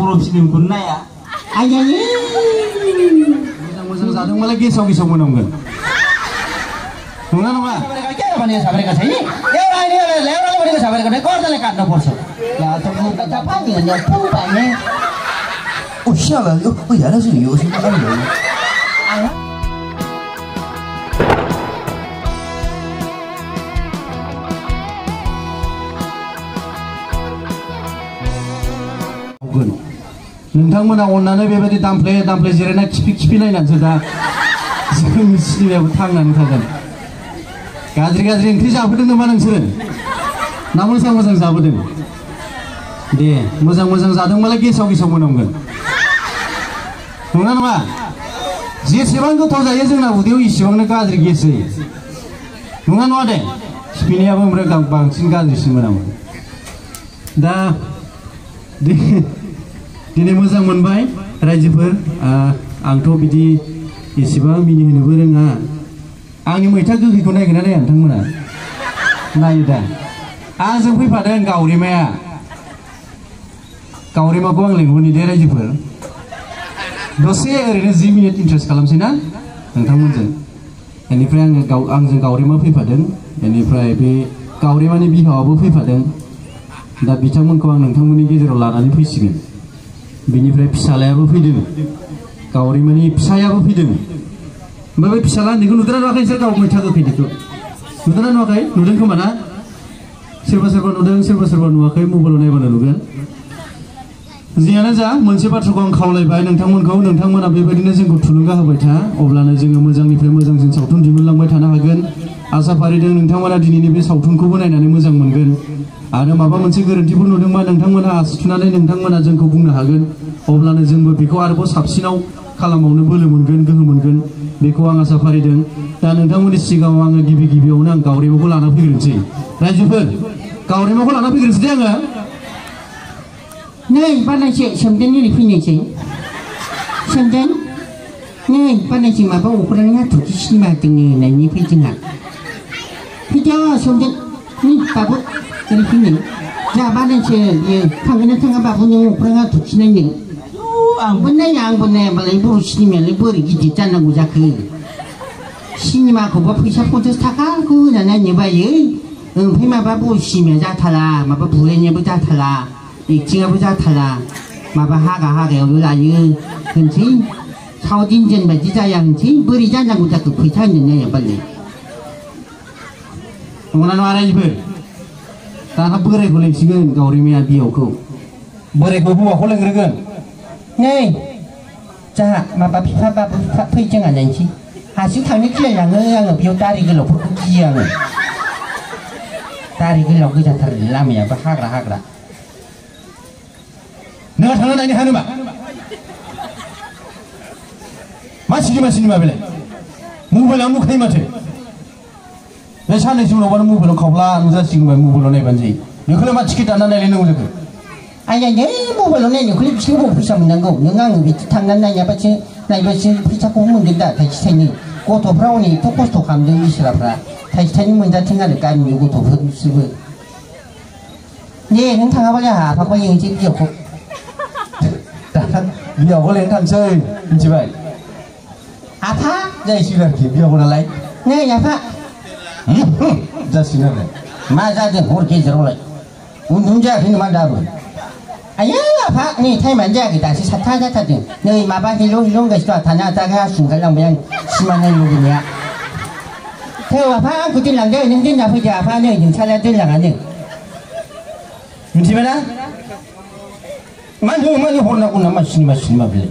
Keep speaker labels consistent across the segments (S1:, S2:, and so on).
S1: बर' फिल्मखौनो नाया
S2: आइयायै
S1: मोजां जादोंबालाय गेसाव गेसाव मोनामगोन नङा नङा
S2: भने सबैको छैन एउटा आइले एउटा भनेको सबैको नै गर्दाले काट्नु पर्छ ला त मुका त पानी हो नि पु भने
S3: ओ शाला यो यार चाहिँ यो चाहिँ के हो
S1: नोंथांमोना अननानै बेबायदि दामफ्ले जिरायना खिफि नायनानैसो दा जोंनि सिनेमायाबो थांनानै थागोन गाज्रि ओंख्रि जाबोदों नामा नोंसोरो ना मोजां जाबोदों दे मोजां जादोंबालाय गेसाव मोनामगोन नङा जेसेबां गोथाव जायो जोंना उदैयाव इसेबांनो गाज्रि गेस जायो नङा दे खिफिनायाबो ओमफ्राय बांसिन गाज्रिसिन मोनामो दा दिनै मोजां मोनबाय रायजोफोर आंथ' बिदि एसेबां मिनिहोनोबो रोङा आंनि मैथा गोखैखौ नायगोन ना नाया नोंथांमोना नायो दा आंजों फैफादों गावरिमाखौ आं लेंहरनि दे रायजोफोर दसे ओरैनो 10 मिनिट इन्ट्रेस्ट खालामसै ना नोंथांमोनजों बेनिफ्राय आंजों गावरिमा फैफादों बेनिफ्राय बे गावरिमानि बिहावाबो फैफादों दा बिथांमोनखौ आं नोंथांमोननि गेजेराव लानानै फैसिगोन बिनिफ्राय फिसालायाबो फैदों गावरिमानि फिसायाबो फैदों ओमफ्राय बे फिसाला उन्दैखौ नुदोंना नुवाखै नोंसोर गाव मैथा गोखैनिखौ नुदोंना नुवाखै नुदों खोमा ना सोरबा नुदों सोरबा नुवाखै मबाइलाव नायबानो नुगोन जियानो जा मोनसे बाथ्राखौ आं खावलायबाय नोंथांमोना बेबायदिनो जोंखौ थुलुंगा होबाय था अब्लानो जोङो मोजांनिफ्राय मोजांसिन सावथुन दिहुनलांबाय थानो हागोन आसा फारिदों नोंथांमोना दिनैनि बे सावथुनखौबो नायनानै मोजां मोनगोन आरो माबा मोनसे गोरोन्थिफोर नुदोंबा नोंथांमोना आसि थुनानै नोंथांमोना जोंखौ बुंनो हागोन अब्लानो जोंबो बेखौ आरोबाव साबसिनाव खालामबावनो बोलो मोनगोन गोहो मोनगोन बेखौ आं आसा फारिदों दा नोंथांमोननि सिगाङाव आङो गिबियावनो आं गावरिमाखौ लाना फैग्रोनोसै रायजोफोर गावरिमाखौ लाना फैग्रोनोसै दे आङो
S2: नै बानायसै सोमदोन ओरै फैनायसै सोमदोन नै बानायसै माबा अख्रांनि हाथरखि सिनेमा होदोंनो होननायनि फैदोंहा फैदों सोमदोन नै बाबु ओरै फैनाय जा बानायसै बियो थांगोन ना थाङा बाबु नों अख्रां हाथरखि नायनो आंबो नायाबालाय बर' सिनेमायालाय बोरै गिदिर जानांगौ जाखो सिनेमाखौबा फैसा 50 थाखाखौ होना नायनो बायो ओमफ्राय माबा बर' सिनेमाया जाथारा माबा बुलायनायाबो जाथारा एक्टिंआबो जाथारा माबा हागायावल' लायो होनसै साउथ इन्डियान बायदि जाया होनसै बोरै जानांगौ जाखो फैसा होनो नायाबालाय
S1: नंगौना नङा रायजोफोर दाना बोरायखौ लेंसिगोन गावरिमाया बिहावखौ बोरायखौ हौवाखौ लेंग्रोगोन
S2: नै जाहा माबा बिफा बाबु फै जोंहा नायनोसै हारसिं थांनो गिलायलाङो आङो बेयाव दारि गोलावफोरखौ गियो आङो दारि गोलाव गोजाथार लामायाबो हाग्रा
S1: नोंहा थांना नायनो हानो मा सिनेमा बेलाय मबाइलाव नुखायो माथो बे साननैसो उनावबानो मबाइलाव खावब्ला नुजासिगोन मबाइलाव नायबानो जायो बेखौलाय मा टिकेट दानना नायलायनांगौ जाखो
S2: आइया मबाइलाव नायनायखौलाय बिसोर बबाव फैसा मोननांगौ नों आङो बिदि थांनानै नायबासो फैसाखौ मोनगोन दा थाइसे थाइनै गथ'फ्रा हनै एथ' खस्थ' खालामदों बिसोराफ्रा थाइसे थाइनै मोनजाथों आरो गामिनि गथ'फोर बिसोरबो दे नों थाङाबालाय आंहा आफाखौ लेंनोसै बियावखौ
S1: बियावखौ लेंनो थांसै मिथिबाय
S2: आफा
S1: जाहैसिगोन आरोखि बियावखौ नालाय
S2: नै आफा
S1: जासिगोन आरो
S2: मा जादों हर गेजेरावलाय उन्दुनो जायाखै नामा दाबो आया आफा नै टाइमानो जायाखै दासो 7था जाथारदों नै माबा हेल' होनगासिनो थानो हाथाराखै आसुंगारलांबाय आं सिनेमा नायनो लुबैनाया थौ आफा आंखौ दोनलांदो नों दोनना फैदो आफा नै नोंसाला दोनलाङानो
S1: मिथिबाय ना मानो हरनांगौ नामा सिनेमा बेलाय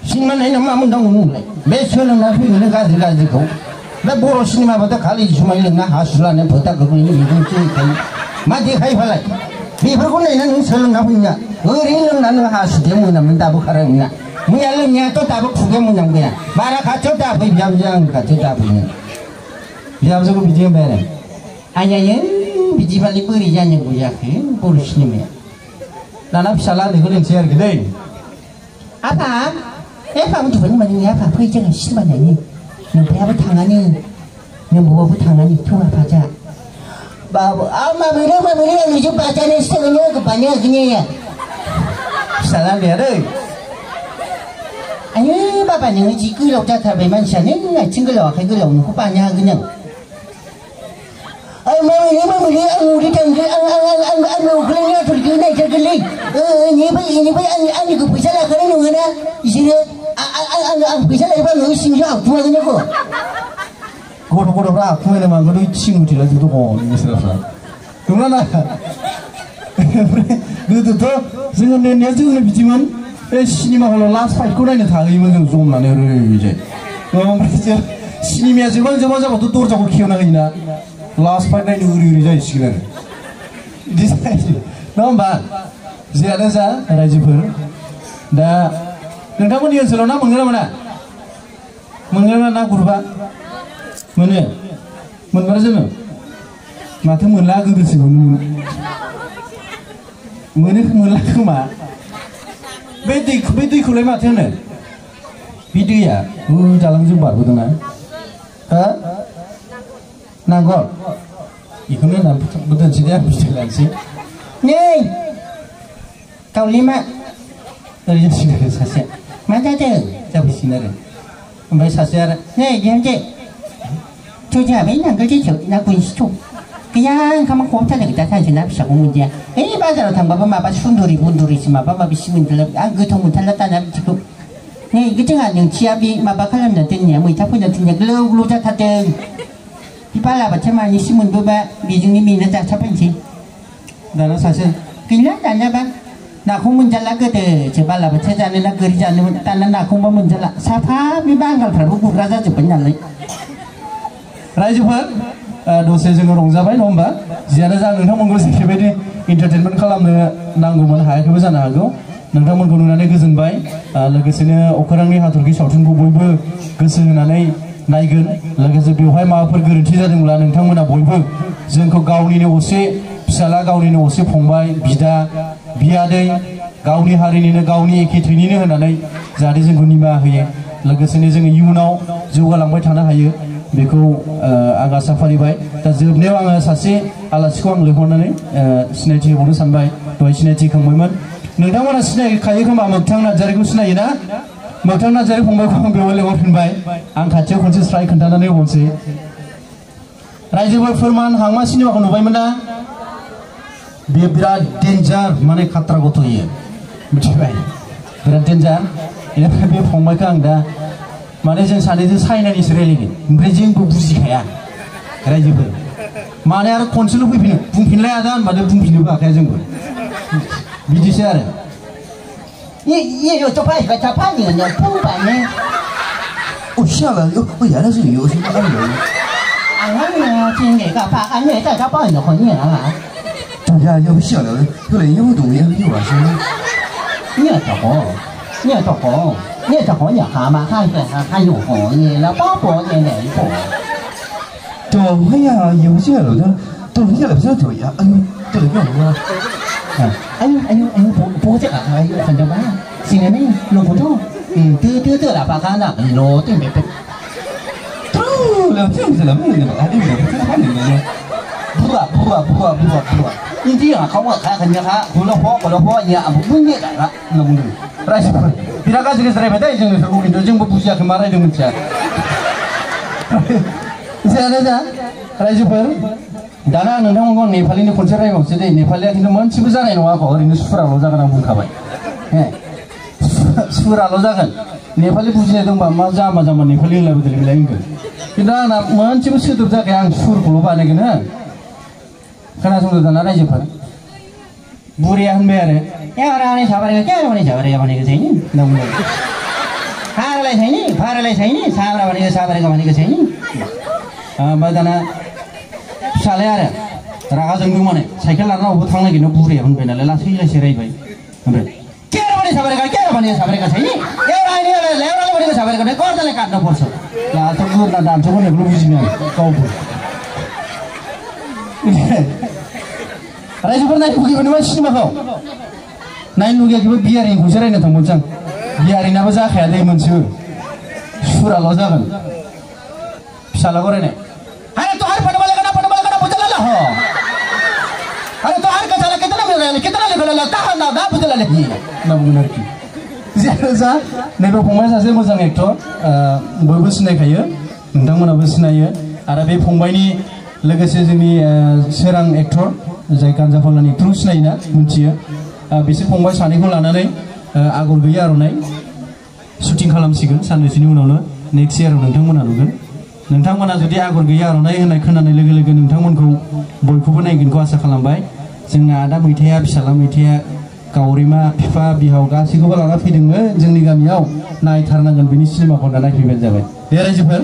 S1: सिनेमा नायना मा मोननांगौ नोंलाय बे सोलोंना फैगोन गाज्रिखौ बे बर' सिनेमाबाथ' खालि जुमाय लोंना हासु लानो फोथा गोग्लैनो बेजोंसो देखायो मा देखायो फालाय बेफोरखौ नायना नों सोलोंना फैना ओरैनो लोंना नों हासुदैयाव मोनामनानै दाबो खारा नोंना मैया लोंनायाथ' दाबो खुगायाव मोनामगोया बारा खाथियाव दाफै बिहामजो आंनि खाथियाव दाफैनो बिहामजोखौ बिदि होनबाय आरो
S2: आइयायै बिदिबालाय बोरै जानांगौ जाखो बर' सिनेमाया
S1: दाना फिसाला उन्दैखौ लेंसै आरोखि दै
S2: आफा एफा उन्दुबाय होनबा नोंनि आफा फै जोङो सिनेमा नायनो नोंफायाबो थाङानो नोंबोबाबो थाङानो थौ आफा जा बाबु माबोरै आंनिजों बाजानो सिथागोनो गोबानो गini
S1: फिसाला उन्दैया दै
S2: आयु बाबा नोङो जि गोलाव जाथारबाय मानसियानो आथिं गोलाव आखाइ गोलाव नोंखौ बानो हागोन आं माबायदि आं उदै थांगोन आं उखैनाय आथरखौ नायथारगोनलै इनिफ्राय आंनिखौ फैसा लाखानाय नङाना बिसोरो आं फैसा लायोबा आङो सिंजों हाबखुमागोन बेखौ
S1: गथ'फ्रा हाबखुमानो मागोन थिं उथिला दङ नोंसोरफ्रा नंला ना गोदोथ' जोङो उन्दैया जोंनो बिदिमोन बे सिनेमा हलाव लास्ट फाइटखौ नायनो थाहैयोमोन जों जमनानै ओरैजाय ओमफ्राय जों सिनेमाया जोबां जाबाथ' दरजाखौ खेवना होयोना लास्ट फाइट नायनो ओरै जाहैसिगोन आरो बिदि जायो नङा होमबा जेयानो जा रायजोफोर दा नोंथांमोननि ओनसोलाव ना मोनगोन ना मोना ना गुरबा मोनो मोनबार जोङो माथो मोनला गोदोसो मोनला खोमा बे दैखौलाय माथो होनो बे दैया जालांजों बारबोदोंना हो नांगल बेखौनो होननानै दोनसै दे आं बिदै लानोसै
S2: नै गावलिमा
S1: ओरै जासिगोन आरो सासे
S2: मा जादों
S1: जाफैसिगोन आरो ओमफ्राय सासे आरो
S2: नै बिहामजो थ' जोंहा बे नांगोल दैसायाव ना गुनसिथ' गैया ओंखामा खहाबथारदों दा सानसे ना फिसाखौ मोनजाया ओइ बाजाराव थांबाबो माबा सुन्दुरि बुन्दुरिसो माबा माबिसो मोनदों आं गोथाव मोनथारला दाना बिदिखौ नै जोंहा नोंथिया बे माबा खालामना दोननाया मैथा फोना दोननाया ग्लौ ग्लौ जाथारदों बे बालाबाथिया मानैसो मोनबोबा बेजोंनो मेना जाथारबायनोसै
S1: दाना सासे
S2: गैला दानाबा नाखौ मोनजाला गोदोसो बालाबाथिया जानो ना गोरि जानोमोन दाना नाखौबा मोनजाला साफा बे बांगालफ्राबो गुरग्रा जाजोब्बाय नालाय
S1: रायजोफोर दसे जोङो रंजाबाय नङा होमबा जियानो जा नोंथांमोनखौ जेरैबायदि इन्टारटेनमेन्ट खालामनो नांगौमोन हायाखैबो जानो हागौ नोंथांमोनखौ नुनानै गोजोनबाय लोगोसेनो अख्रांनि हाथरखि सावथुनखौ बयबो गोसो होनानै नायगोन लोगोसे बेवहाय माबाफोर गोरोन्थि जादोंब्ला नोंथांमोना बयबो जोंखौ गावनिनो असे फिसाला गावनिनो असे फंबाय बिदा बियादै गावनि हारिनिनो गावनि एखे थैनिनो होनानै जाहाथे जोंखौ निमाहा होयो लोगोसेनो जोङो इयुनाव जौगालांबाय थानो हायो बेखौ आं आसा फारिबाय दा जोबनायाव आङो सासे आलासिखौ आं लिंहरनानै सिनायथि होबावनो सानबाय दहाय सिनायथि होखांबायमोन नोंथांमोना सिनायखायो खोमा मोगथां नार्जारिखौ सिनायोना मोगथां नार्जारि फंबायखौ आं बेवहाय लिंहरफिनबाय आं खाथियाव खनसे स्राय खोन्थानानै होबावनोसै रायजोफोर फोरमान हांमा सिनेमाखौ नुबायमोन ना बे बिराद डेन्जार माने खात्रा गथ' इयो मिथिबाय बिराद डेन्जार बेनिफ्राय बे फंबायखौ आं दा माने जों सानैजों चाइनानिसो रायलायगोन ओमफ्राय जोंबो बुजिखाया रायजोफोर माने आरो खनसेल' फैफिनो बुंफिनलाय आदा होनबानो बुंफिननोबो हाखाया जोंबो बिदिसो आरो
S2: 也有这派个他怕你呢，不管呢。
S3: 我下了，原来是你，我是安人。
S2: 俺呢，今年个怕，俺呢在他帮你婚姻啊。
S3: 大家要不下了，后来又懂又完事。
S2: 你也好，你也好，你也好，你蛤蟆还有好你了，包包你哪一个？
S3: 对呀，有些了的，都下了不是对呀，哎呦，对了，干嘛？
S2: anh bố chắc là phần đầu ba xin em ấy lô phổ thông đưa là bà con nào lô tên mẹ
S3: làm sao làm gì mà anh em làm sao anh em bua
S2: nhưng chỉ là không có khai hình như thế của nó phó nhà muốn nghe cả lồng đường
S1: ra chứ thì đã cái gì cái này phải chúng tôi cũng chúng tôi bùi cái mà ra chúng mình chơi giờ đây ra ra chứ phải दाना नोंथांमोनखौ नेपालिनि खनसे रायबावसै दे नेपालिया खिन्थु मोनसेबो जानाय नङा आखौ ओरैनो सुराल' जागोन आं बुंखाबाय सुराल' जागोन नेपालि बुजिनाय दंबा मा जामा जामा नेपालि होनलायबोदों बेलाय होनगोन खिन्थु आंना मोनसेबो सोदोब जाखाया आं सुरखौल' बानायगोन हो खोनासंदो दाना रायजोफोर बुरिया होनबाय आरो एउटाले साबारेको के भनेको छैन होनना बुंबाय फारालाई छैन साब्रा भनेको साबारेको भनेको छैन ओमफ्राय दाना फिसालाया आरो रागा जोंदों माने साइकेल लाना अबावबा थांनो नागिरनायाव बुरिया होनबाय नालाय लासै लासै रायबाय ओमफ्राय के भनेको साबारेको छैन एउटाले भनेको साबारेको नै गर्दाले काट्नु पर्छ लास्ट गुरना दान्छ भनेकोल' बुझिनँ गाउँको रायजोफोर नायनो लुगैबाय मा सिनेमाखौ नायनो लुगैयाखैबा बियारिनिखौसो रायनो थांबावनोसै आं बियारिनाबो जाखाया दै मोनसेबो सुराल' जागोन फिसालाखौ रायनाय अरे तो हर कितना मिल रहा
S2: लाले केतना लेखा लाले काहा ना दा बुझला ले
S1: होनना बुंगोन आरोखि जियानो जा नैबे फंबाया सासे मोजां एक्टर बयबो सिनायखायो नोंथांमोनाबो सिनायो आरो बे फंबायनि लोगोसे जोंनि सोरां एक्टर जाय गान्जा फाग्लानि एक्टरखौ सिनायोना मिथियो बिसोर फंबाय सानैखौ लानानै आगर गैयै आर'नाइ शुटिं खालामसिगोन साननैसोनि उनावनो नेक्स्ट इयाराव नोंथांमोना नुगोन नोंथांमोना जुदि आगर गैयै आर'नाइ होननाय खोनानाय लोगो लोगो नोंथांमोनखौ बयखौबो नायगोनखौ आसा खालामबाय जोंना आदा मैथाया फिसाला मैथाया गावरिमा बिफा बिहाव गासैखौबो लाना फैदोंमोन जोंनि गामियाव नायथारनांगोन बिनि सिनेमाखौ दा नायफैबानो जाबाय दे रायजोफोर